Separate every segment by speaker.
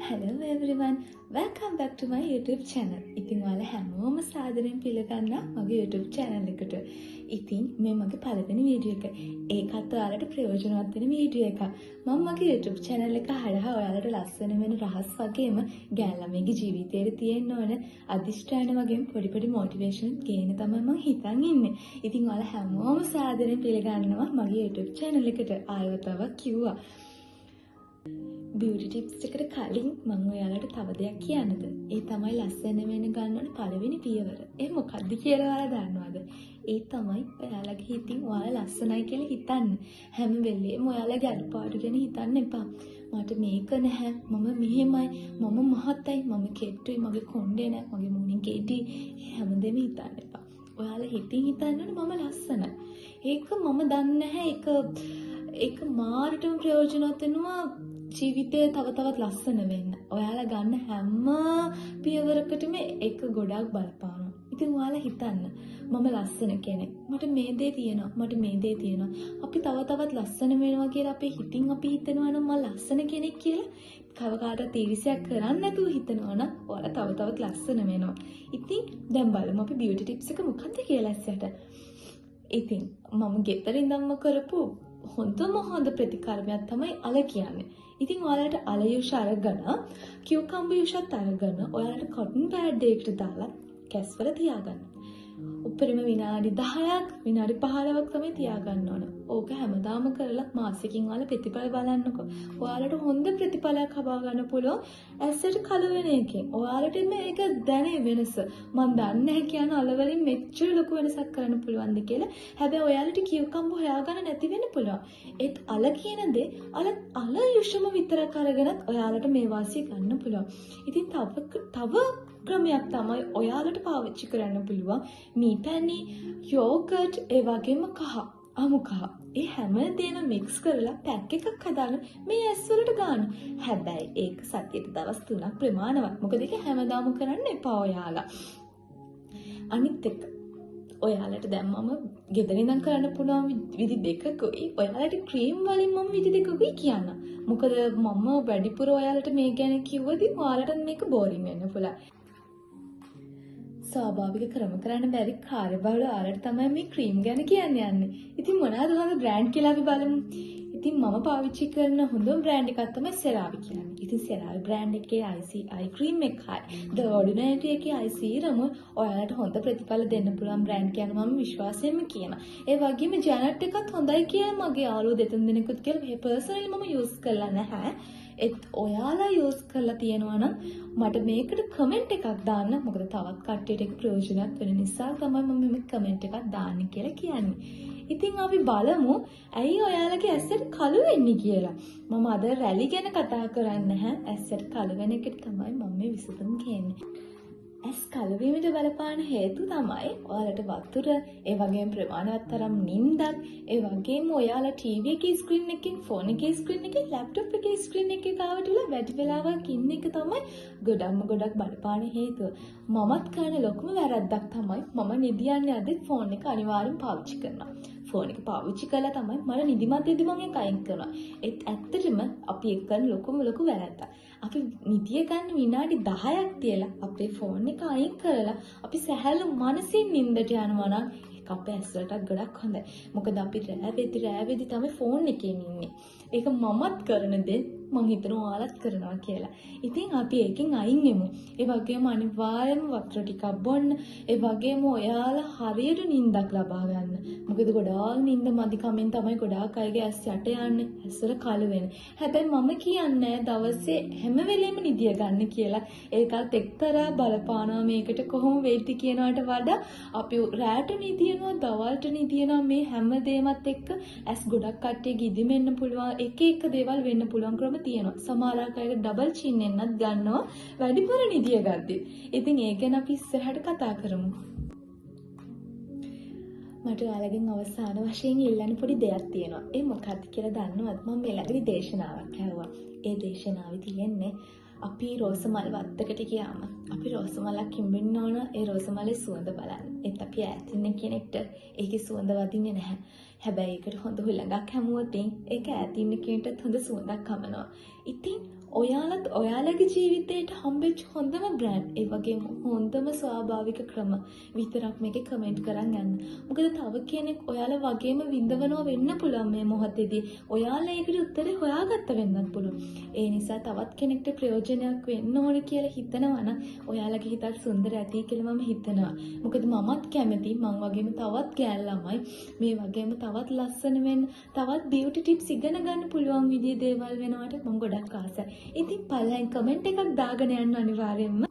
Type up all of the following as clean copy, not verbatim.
Speaker 1: Hello everyone, welcome back to my YouTube channel. ඉතින් ඔයාලා හැමෝම සාදරයෙන් පිළිගන්නවා මගේ YouTube channel එකට. ඉතින් මේ මගේ පළවෙනි වීඩියෝ එක. ඒකත් ඔයාලට ප්‍රයෝජනවත් වෙන වීඩියෝ එකක්. මම මගේ YouTube channel එක හරහා ඔයාලට ලස්සන වෙන රහස් වගේම ගෑන් ළමයිගේ ජීවිතේට තියෙන්න ඕන අදිෂ්ඨාන වගේම පොඩි motivation ගේන තමයි මම හිතන් ඉන්නේ. ඉතින් ඔයාලා හැමෝම සාදරයෙන් පිළිගන්නවා මගේ YouTube channel එකට. ආයෙත් කිව්වා. beauty tips එකට කලින් මම ඔයාලට තව දෙයක් කියන්නද? ඒ තමයි ලස්සන වෙන ගන්න ඕන පළවෙනි පියවර. ඒ මොකක්ද කියලා ඔයාලා දන්නවද? ඒ තමයි ඔයාලගේ හිතින් ඔයාලා ලස්සනයි කියලා හිතන්න. හැම වෙලේම ඔයාලගේ අඩුපාඩු ගැන හිතන්න එපා. මට මේක නැහැ, මම මෙහෙමයි, මම මහතයි, මම කෙට්ටුයි, මගේ කොණ්ඩේ නැහැ, මගේ මූණින් කෙටි. හැමදේම හිතන්න එපා. ඔයාලා හිතින් හිතන්න ඕනේ මම ලස්සනයි. ඒක මම දන්නේ නැහැ. ඒක මාරටම ප්‍රයෝජනවත් වෙනවා ජීවිතේ තව තවත් ලස්සන වෙන්න. ඔයාලා ගන්න හැම පියවරකටම එක ගොඩක් බලපානවා. ඉතින් ඔයාලා හිතන්න මම ලස්සන කෙනෙක්. මට මේ දේ තියෙනවා. මට මේ දේ තියෙනවා. අපි තව තවත් ලස්සන වෙනවා කියලා අපේ හිතින් අපි හිතනවා නම් මම ලස්සන කෙනෙක් කියලා. කවදාවත් ඊර්ෂ්‍යා කරන්නේ නැතුව හිතනවා නම් ඔයාලා තව තවත් ලස්සන වෙනවා. ඉතින් දැන් බලමු අපි beauty tips එක මොකක්ද කියලා ඇස්සට. ඉතින් මම ගෙදර ඉඳන්ම කරපු හොඳ ප්‍රතිකර්මයක් තමයි අල කියන්නේ. ඉතින් ඔයාලට අල යුෂ අරගෙන කියුකම්බර් යුෂත් අරගෙන ඔයාලට කොටන් පැඩ් එකකට දාලා කැස්වල තියාගන්න. උඩරිම විනාඩි 10ක් විනාඩි 15ක් තමයි තියාගන්න ඕන. ඕක හැමදාම කරලා මාසෙකින් ඔයාලා ප්‍රතිඵල බලන්නකො. ඔයාලට හොඳ ප්‍රතිඵලයක් හබා ගන්න පුළුවන් ඇස්සට කළු වෙන එකෙන්. ඔයාලට මේක දැනේ වෙනස. මම දන්නේ නැහැ කියන අල වලින් මෙච්චර ලොකු වෙනසක් කරන්න පුළුවන්ද කියලා. හැබැයි ඔයාලට කියුකම්බර් හොයාගන්න නැති වෙන්න පුළුවන්. ඒත් අල කියන දේ අල යුෂම විතරක් අරගෙනත් ඔයාලට මේ වාසිය ගන්න පුළුවන්. ඉතින් තව ක්‍රමයක් තමයි ඔයාලට පාවිච්චි කරන්න පුළුවන් මී පැණි, යෝගට්, ඒ වගේම කහ, අමු කහ. ඒ හැම දේම මික්ස් කරලා පැක් එකක් හදාගෙන මේ ඇස් වලට ගන්න. හැබැයි ඒක සතියට දවස් 3ක් ප්‍රමාණවත්. මොකද ඒක හැමදාම කරන්න එපා ඔයාලා. අනිත් එක ඔයාලට දැන් මම ගෙදර ඉඳන් කරන්න පුළුවන් විදි දෙකකුයි ඔයාලට ක්‍රීම් වලින් මම විදි දෙකකුයි කියන්න. මොකද මම වැඩිපුර ඔයාලට මේ ගැන කිව්වදී ඔයාලට මේක බෝරින් වෙන්න පුළුවන්. ස්වාභාවික ක්‍රම කරන්න බැරි කාර්යබහුල ආරට තමයි මේ ක්‍රීම් ගැන යන්නේ. ඉතින් මොනවාද හොඳ බ්‍රෑන්ඩ් කියලා අපි බලමු. ඉතින් මම පාවිච්චි කරන හොඳම බ්‍රෑන්ඩ් එකක් තමයි CeraVe කියන්නේ. ඉතින් CeraVe බ්‍රෑන්ඩ් එකේ eye cream එකයි The Ordinary එකේ eye serum ඔයාලට හොඳ ප්‍රතිඵල දෙන්න පුළුවන් බ්‍රෑන්ඩ් කියන මම විශ්වාසයෙන්ම කියනවා. ඒ වගේම ජැනට් එකත් හොඳයි කියලා මගේ යාළුවෝ දෙතුන් දෙනෙකුත් කියලා පර්සනලි මම යූස් කරලා නැහැ. ඒත් ඔයාලා යූස් කරලා තියෙනවා නම් මට මේකට කමෙන්ට් එකක් දාන්න. මොකද තවත් කට්ටියට ඒක ප්‍රයෝජනවත් වෙන නිසා තමයි මම මේ කමෙන්ට් එකක් දාන්න කියලා කියන්නේ. ඉතින් අපි බලමු ඇයි ඔයාලගේ ඇස්සට කළු වෙන්නේ කියලා. මම අද රැලි ගැන කතා කරන්නේ නැහැ. ඇස්සට කළු වෙන එකට තමයි මම මේ විසඳුම් කියන්නේ. ඇස් කළු වීමට බලපාන හේතු තමයි ඔයාලට වතුර, ඒ වගේම ප්‍රමාණවත් තරම් නිින්දක්, ඒ වගේම ඔයාලා ටීවී එකේ ස්ක්‍රීන් එකකින්, ෆෝන් එකේ ස්ක්‍රීන් එකකින්, ලැප්ටොප් එකේ ස්ක්‍රීන් එකේ කාවට උලා වැඩි වෙලාවක් ඉන්න එක තමයි ගොඩක් බලපාන හේතුව. මමත් කරන ලොකුම වැරද්දක් තමයි මම නිදියන්නේ අදින් ෆෝන් එක අනිවාර්යෙන් පාවිච්චි කරනවා. ෆෝන් එක පාවිච්චි කළා තමයි මම නිදිමත වෙද්දි මම ඒක අයින් කරනවා. ඒත් ඇත්තටම අපි ඒක කරන ලොකු වැරද්දක්. අපි නිදිය ගන්න විනාඩි 10ක් තියලා අපේ ෆෝන් එක අයින් කරලා අපි සැහැල්ලු මනසින් නිින්දට යනවා නම් ඒක අපේ ඇස්වලටත් ගොඩක් හොඳයි. මොකද අපි රෑ වෙදි තමයි ෆෝන් එකෙන් ඉන්නේ. ඒක මමත් කරන දේ මම හිතනවා ඔයාලත් කරනවා කියලා. ඉතින් අපි ඒකෙන් අයින් වෙමු. ඒ වගේම අනිවාර්යයෙන්ම වතුර ටිකක් බොන්න. ඒ වගේම ඔයාලා හරියට නිින්දක් ලබා ගන්න. මොකද ගොඩාක් නිින්ද මදි කමෙන් තමයි ගොඩාක් අයගේ ඇස් යට යන්නේ. ඇස්වල කළු වෙන්නේ. හැබැයි මම කියන්නේ දවසේ හැම වෙලෙම නිදිය ගන්න කියලා. ඒකත් එක්තරා බලපානවා මේකට කොහොම වෙයිද කියනවට වඩා අපි රැට නිදියනවා, දවල්ට නිදියනවා මේ හැම දෙයක්ත් එක්ක ඇස් ගොඩක් කට්ටියගේ ඉදිමෙන්න පුළුවන්. එක දේවල් වෙන්න පුළුවන් ක්‍රම තියෙනවා. සමහර අය ඩබල් චින් එකක් ගන්නවා වැඩිපුර නිදිය ගද්දී. ඉතින් ඒක ගැන අපි ඉස්සරහට කතා කරමු. මට ඔයාලගෙන් අවසාන වශයෙන් ඉල්ලන්න පොඩි දෙයක් තියෙනවා. ඒ මොකක්ද කියලා දන්නවද? මම ළඟදී දේශනාවක් ඇහුවා. ඒ දේශනාවේ තියෙන්නේ අපි රෝස මල් වත්තකට ගියාම අපි රෝස මලක් කිඹෙන්න ඕන. ඒ රෝස මලේ සුවඳ බලන්න. ඒත් අපි ඈතින් කෙනෙක්ට ඒකේ සුවඳ වදින්නේ නැහැ. හැබැයි ඒකට හොඳ හුලඟක් හැමුවොත් ඒක ඈතින් කෙනෙක්ට හොඳ සුවඳක් හමනවා. ඉතින් ඔයාලත් ඔයාලගේ ජීවිතයට හම්බෙච්ච හොඳම බ්‍රෑන්ඩ් ඒ වගේම හොඳම ස්වාභාවික ක්‍රම විතරක් මේකේ කමෙන්ට් කරන් යන්න. මොකද තව කෙනෙක් ඔයාලා වගේම විඳවනවා වෙන්න පුළුවන් මේ මොහොතේදී. ඔයාලා ඒකට උත්තරේ හොයාගත්ත වෙන්නත් පුළුවන්. ඒ නිසා තවත් කෙනෙක්ට ප්‍රයෝජනයක් වෙන්න ඕනේ කියලා හිතනවා නම් ඔයාලගේ හිතත් සුන්දර ඇති කියලා මම හිතනවා. මොකද මමත් කැමති මං වගේම තවත් ගෑල් ළමයි මේ වගේම තවත් ලස්සන වෙන්න තවත් බියුටි ටිප්ස් ඉගෙන ගන්න පුළුවන් විදිහේ දේවල් වෙනවට මම ගොඩක් ආසයි. ඉතින් පළවෙනි කමෙන්ට් එකක් දාගෙන යන්න අනිවාර්යෙන්ම.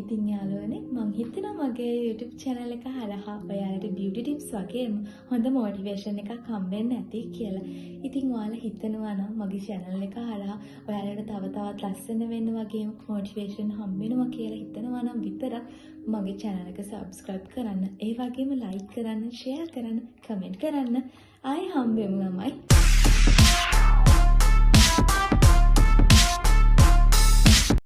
Speaker 1: ඉතින් යාළුවනේ මං හිතනවා මගේ YouTube channel එක හරහා ඔයාලට beauty tips වගේම හොඳ motivation එකක් හම්බෙන්න ඇති කියලා. ඉතින් ඔයාලා හිතනවා නම් මගේ channel එක හරහා ඔයාලට තව තවත් ලස්සන වෙන්න වගේම motivation හම්බෙනවා කියලා හිතනවා නම් විතරක් මගේ channel එක subscribe කරන්න. ඒ වගේම like කරන්න, share කරන්න, comment කරන්න. ආයෙ හම්බෙමු ළමයි.